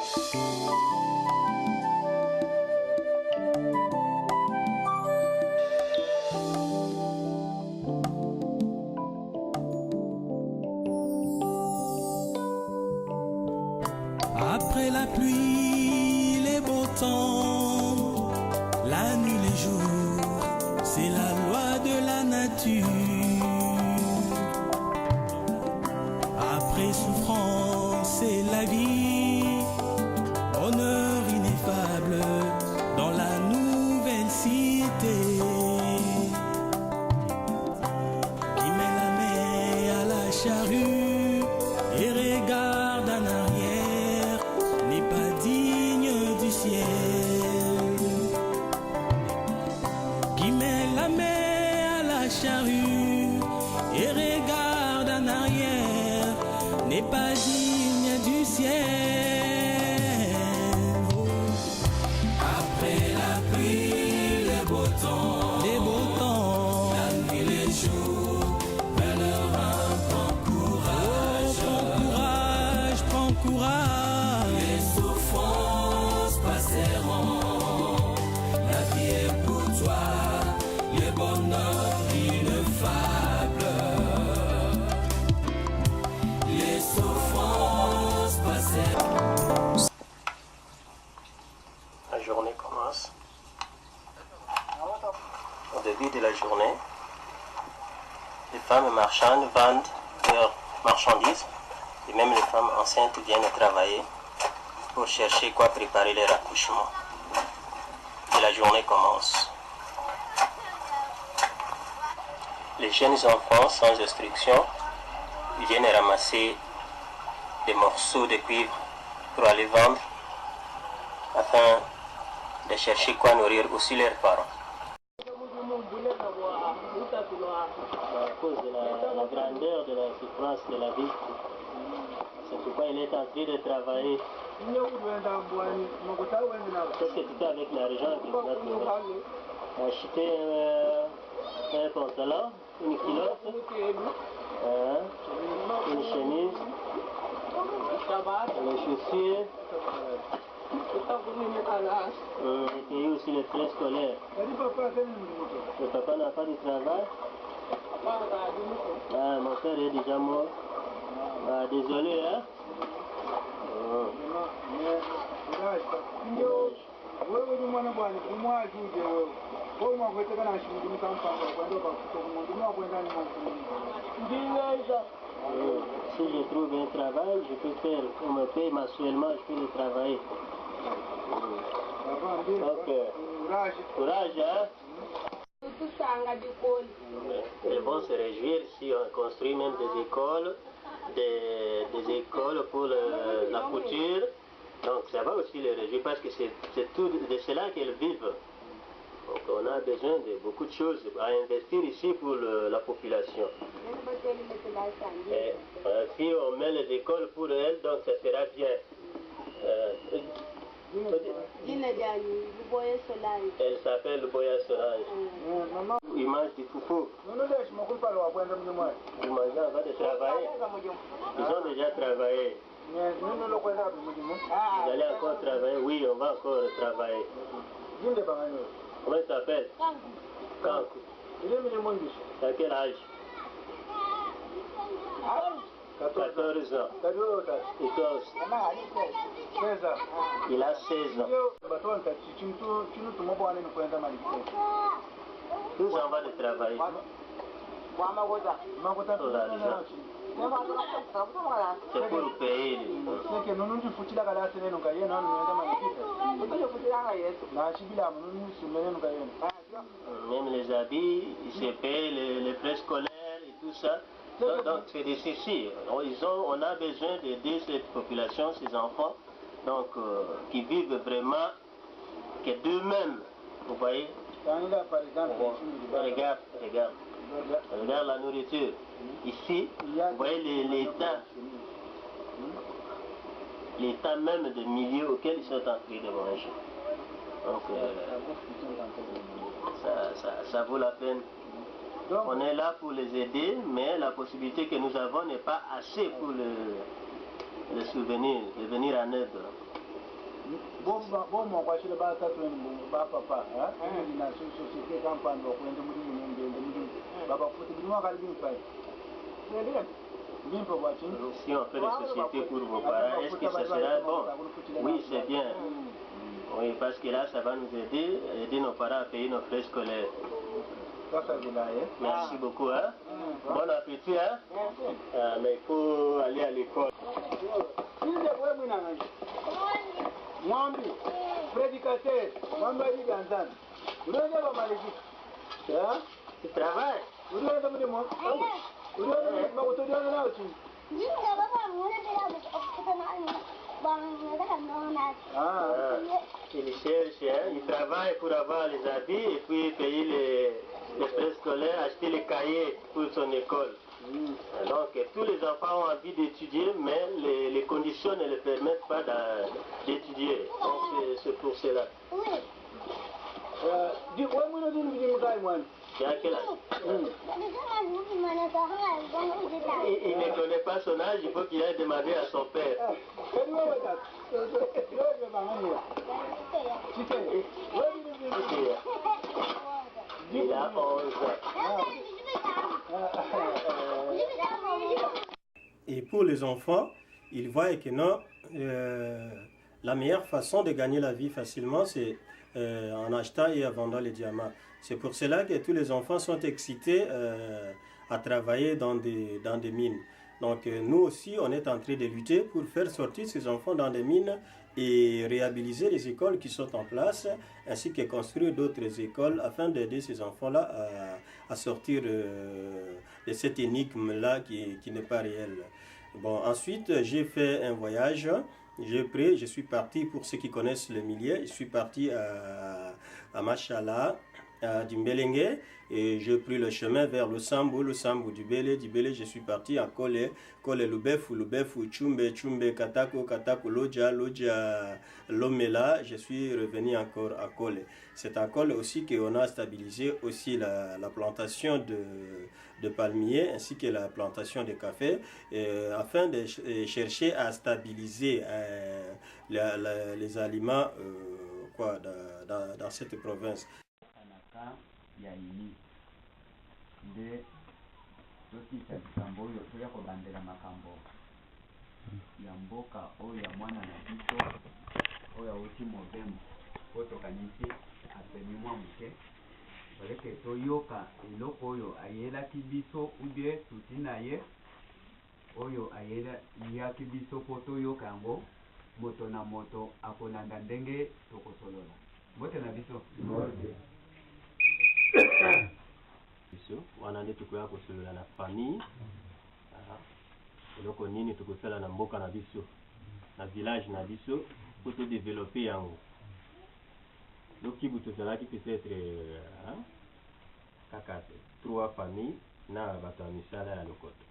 Après la pluie, les beaux temps, la nuit, les jours, c'est la loi de la nature. Après souffrance, c'est la vie, honneur ineffable dans la nouvelle cité. Qui met la main à la charrue et regarde en arrière n'est pas digne du ciel. Qui met la main à la charrue et regarde en arrière n'est pas digne du ciel. Après la pluie, les beaux temps, la nuit, les jours, vers le vent, prends courage, prends courage. Les souffrances passeront, la vie est pour toi, le bonheur ineffable. Les souffrances passeront. La journée commence. Au début de la journée, les femmes marchandes vendent leurs marchandises et même les femmes enceintes viennent travailler pour chercher quoi préparer leur accouchement. Et la journée commence. Les jeunes enfants sans instruction viennent ramasser des morceaux de cuivre pour aller vendre afin de chercher quoi nourrir aussi leurs parents. À cause de la grandeur de la souffrance de la vie, c'est pourquoi il est en train de travailler. Qu'est-ce que tu fais avec l'argent que tu vas trouver? Acheter un pantalon, une culotte, une chemise, les chaussures, et payer aussi les frais scolaires. Le papa n'a pas de travail. Ah, mon père est déjà mort. Ah, désolé, hein? Si je trouve un travail, je peux faire, on me paye mensuellement, je peux le travailler. Ok. Courage, hein? Ils vont se réjouir si on construit même des écoles, des écoles pour la couture. Donc ça va aussi les réjouir parce que c'est tout de cela qu'elles vivent. Donc on a besoin de beaucoup de choses à investir ici pour la population. Et, si on met les écoles pour elles, donc ça sera bien. Elle s'appelle Boya Solange. Il mange du foufou. Ils mangent avant de travailler. Ils ont déjà travaillé. Vous allez encore travailler? Oui, on va encore travailler. Comment il s'appelle? Kankou. À quel âge? 14 ans. Et toi aussi? Il a 16 ans. Nous on va de travailler. C'est pour payer. Même les habits, ils se payent les frais scolaires et tout ça. Donc c'est des soucis. On a besoin d'aider cette population, ces enfants, donc qui vivent vraiment que d'eux-mêmes. Vous voyez? Regarde, regarde. Regarde la nourriture. Ici, vous voyez l'état même des milieux auxquels ils sont en train de manger. Donc ça vaut la peine. On est là pour les aider, mais la possibilité que nous avons n'est pas assez pour les souvenir, de venir en aide. Bon, mon voici le bas, papa, hein, il a une société campagne, donc on est Baba, faut te dire, si on fait des sociétés pour vos parents, est-ce que ça sera bon? Oui, c'est bien. Oui, parce que là, ça va nous aider nos parents à payer nos frais scolaires. Merci beaucoup. Hein? Bon appétit. Hein? Mais il faut aller à l'école. Mwambi, prédicateur, Mwambi Ganzan. Vous n'avez pas mal dit. Tu travailles? Vous n'avez pas de moi. Vous n'avez pas de moi. Il cherche, hein? Il travaille pour avoir les habits et puis payer les frais scolaires, acheter les cahiers pour son école. Donc tous les enfants ont envie d'étudier, mais les conditions ne les permettent pas d'étudier. Donc c'est pour cela. Il a quel âge? Il ne connaît pas son âge, il faut qu'il aille demander à son père. Il a 11 ans. Et pour les enfants, ils voient que non, la meilleure façon de gagner la vie facilement, c'est en achetant et en vendant les diamants. C'est pour cela que tous les enfants sont excités à travailler dans des mines. Donc nous aussi, on est en train de lutter pour faire sortir ces enfants dans des mines et réhabiliter les écoles qui sont en place, ainsi que construire d'autres écoles afin d'aider ces enfants-là à sortir de cette énigme-là qui n'est pas réelle. Bon, ensuite, j'ai fait un voyage. Je suis parti, pour ceux qui connaissent le milieu, je suis parti à Machala, à Dimbelenge, et j'ai pris le chemin vers le Sambu du Bélé, je suis parti à Kole, Lubefu, Chumbe, Katako, Loja, Lomela, je suis revenu encore à Kole. C'est à Kole aussi qu'on a stabilisé aussi la plantation de palmiers ainsi que la plantation de café, afin de chercher à stabiliser les aliments dans cette province. Ya ini nde tokisa likambo oyo toya kobandela makambo ya mboka oyo ya mwana na biso oyo awuti mobembo po tokanisi apemi mwa moke baleke toyoka eloko oyo ayelaki biso ubie tuti na ye oyo ayelaki biso po toyoka yango moto na moto akolanda ndenge tokosolola mbote na biso wana nde tukoya kosolola na famille eloko nini tokosala na mboka na biso na village na biso po todevelope yango lokibu tozalaki peut-être kaka 3 familles na bato ya misala ya lokoto.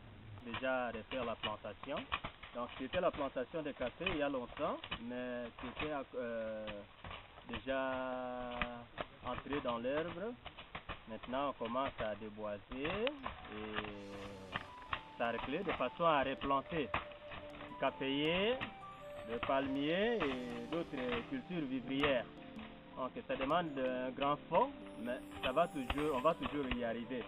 Déjà refaire la plantation, donc c'était la plantation de café il y a longtemps, mais c'était déjà entré dans l'herbe. Maintenant, on commence à déboiser et sarcler de façon à replanter le caféier, le palmier et d'autres cultures vivrières. Donc, ça demande un grand fond, mais on va toujours y arriver.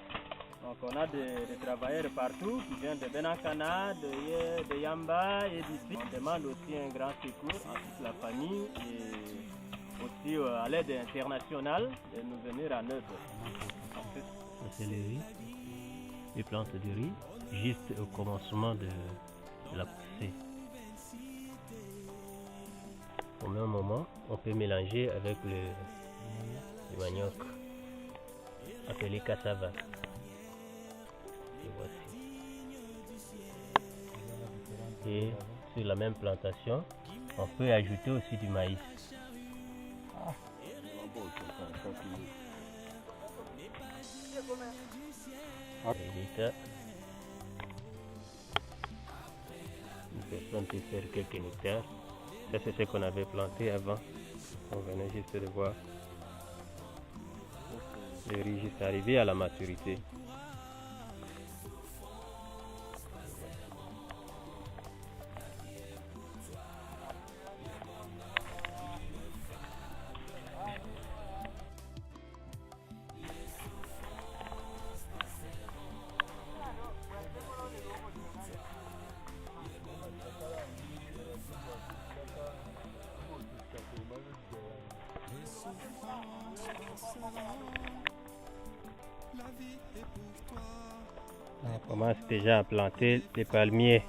Donc, on a des travailleurs partout qui viennent de Benakana, de Yamba et d'ici. On demande aussi un grand secours à toute la famille et aussi à l'aide internationale de nous venir en aide. C'est le riz, les plantes de riz, juste au commencement de la poussée. Au même moment, on peut mélanger avec le manioc, appelé cassava. Et voici. Et sur la même plantation, on peut ajouter aussi du maïs. Une personne peut faire quelques nectars. Ça, c'est ce qu'on avait planté avant. On venait juste de voir le riz juste arrivé à la maturité. On commence déjà à planter les palmiers.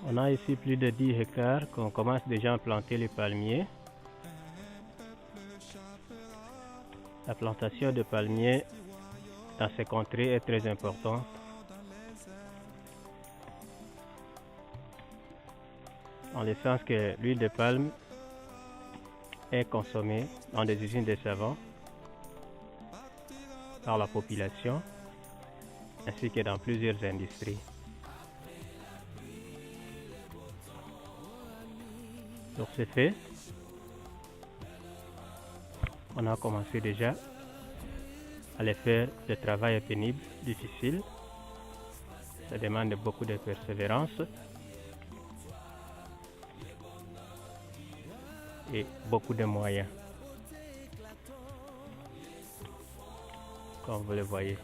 On a ici plus de 10 hectares qu'on commence déjà à planter les palmiers. La plantation de palmiers dans ces contrées est très importante. En le sens que l'huile de palme est consommée dans des usines de savon par la population ainsi que dans plusieurs industries. Sur ce fait, on a commencé déjà à les faire. Le travail est pénible, difficile. Ça demande beaucoup de persévérance et beaucoup de moyens, comme vous le voyez.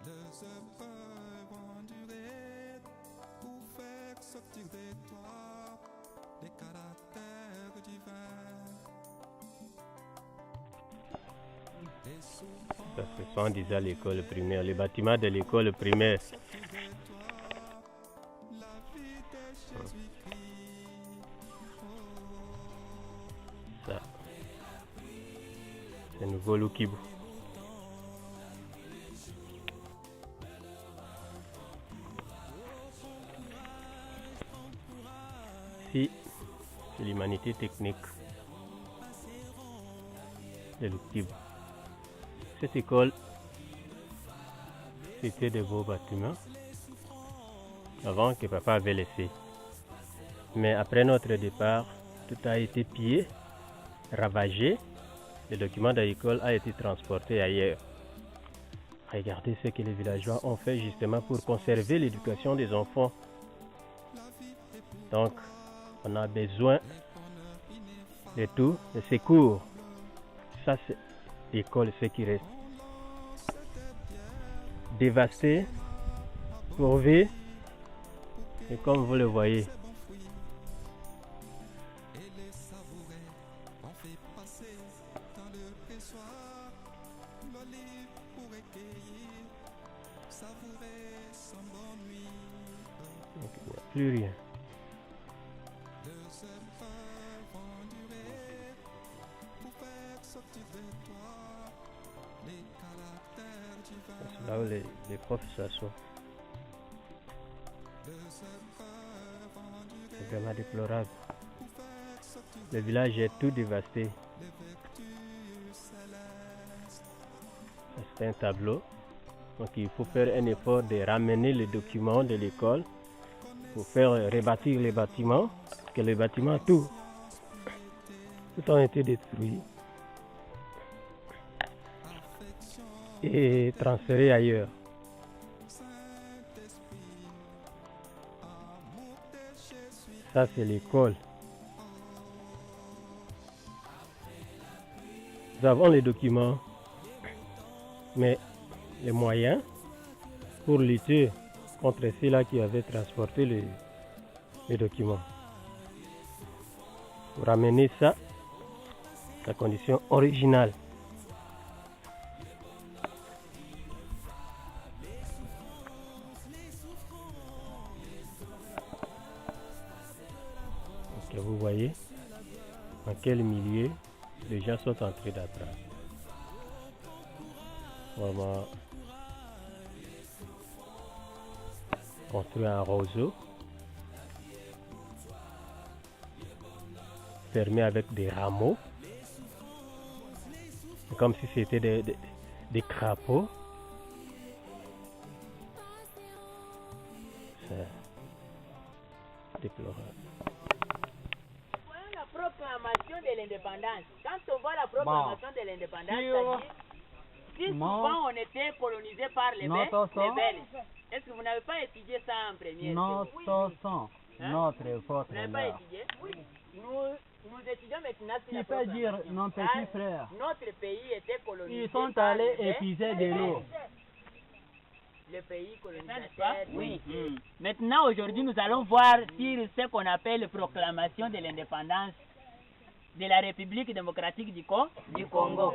Les épreuves endurées pour faire sortir de toi des caractères divins. Ça, ce sont déjà l'école primaire, les bâtiments de l'école primaire. Ça, c'est nouveau Lukibu. C'est l'humanité technique de Lukibu. Cette école, c'était de beaux bâtiments avant que papa avait laissé. Mais après notre départ, tout a été pillé, ravagé. Le document de l'école a été transporté ailleurs. Regardez ce que les villageois ont fait justement pour conserver l'éducation des enfants. Donc, on a besoin de tout, de secours. Ça, c'est l'école, ce qui reste. Dévasté, pourvu, et comme vous le voyez. Donc, il n'y a plus rien. C'est là où les profs s'assoient. C'est vraiment déplorable. Le village est tout dévasté. C'est un tableau. Donc il faut faire un effort de ramener les documents de l'école pour faire rebâtir les bâtiments. Parce que les bâtiments, tout ont été détruits et transférés ailleurs. Ça, c'est l'école. Nous avons les documents, mais les moyens pour lutter contre ceux-là qui avaient transporté les documents. Pour ramener ça à la condition originale. Vous voyez en quel milieu les gens sont en train d'apprendre. Vraiment construire un roseau fermé avec des rameaux, comme si c'était des crapauds. C'est déplorable. La proclamation de l'indépendance. Quand on voit la proclamation de l'indépendance, c'est-à-dire, si souvent on était colonisé par les Belges, est-ce que vous n'avez pas étudié ça en première? Notre sang, notre force. Vous n'avez pas étudié? Nous étudions maintenant sur la Tu peux dire, non, petit frère. Notre pays était colonisé. Ils sont par allés les Belges. épuiser de l'eau. Le pays colonisateur. Oui. Maintenant, aujourd'hui, nous allons voir sur ce qu'on appelle la proclamation de l'indépendance de la République démocratique du Congo.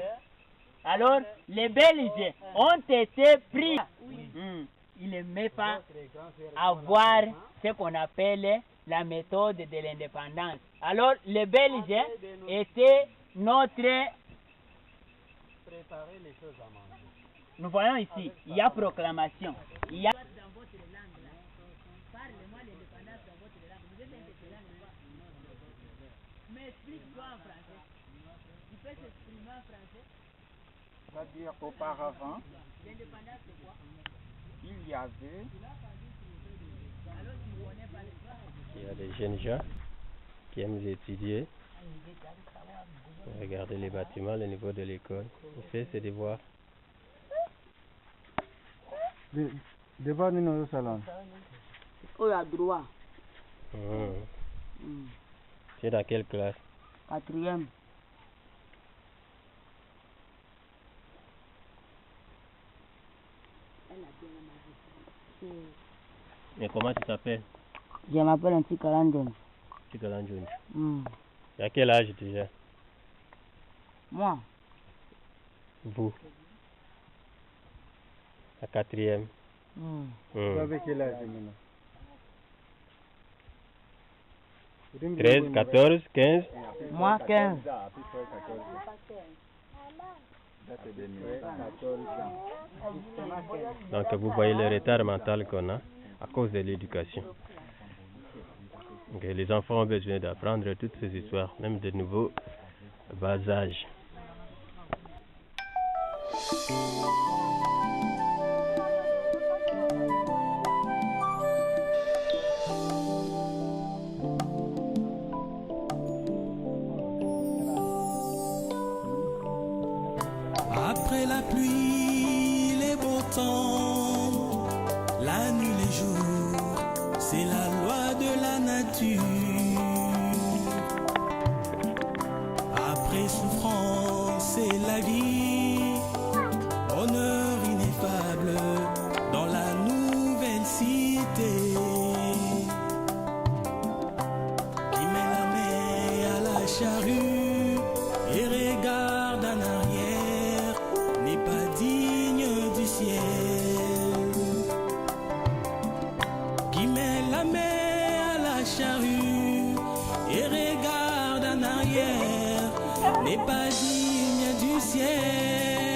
Alors, les Belges ont été pris. Ils n'aimaient pas avoir ce qu'on appelle la méthode de l'indépendance. Alors, les Belges étaient notre... Préparer les choses à manger. Nous voyons ici, il y a proclamation. Il y a... Dans votre langue, là, parlez-moi l'indépendance dans votre langue. Vous êtes indépendant, mais explique-toi en français. Tu peux s'exprimer en français? C'est-à-dire auparavant, L'indépendance, c'est quoi? il y avait... Il y a des jeunes gens qui aiment étudier. Regardez les bâtiments, le niveau de l'école. Il fait ses devoirs. Devant nous au salon. Oh, à droit. Tu es dans quelle classe? 4e. Et comment tu t'appelles? Je m'appelle Ntikalandjon. Ntikalandjon. Et à quel âge déjà? Moi, Vous? À 4e. Vous avez quel âge maintenant? 13, 14, 15. moi 15. Donc vous voyez le retard mental qu'on a à cause de l'éducation. Donc, les enfants ont besoin d'apprendre toutes ces histoires, même de nouveaux bas âge. Après la pluie, les beaux temps, la nuit, les jours, c'est la loi de la nature. Après souffrance, c'est la vie, honneur ineffable dans la nouvelle cité. Qui met la main à la charrue et regarde en arrière n'est pas digne du ciel. Qui met la main à la charrue et regarde en arrière n'est pas digne du ciel.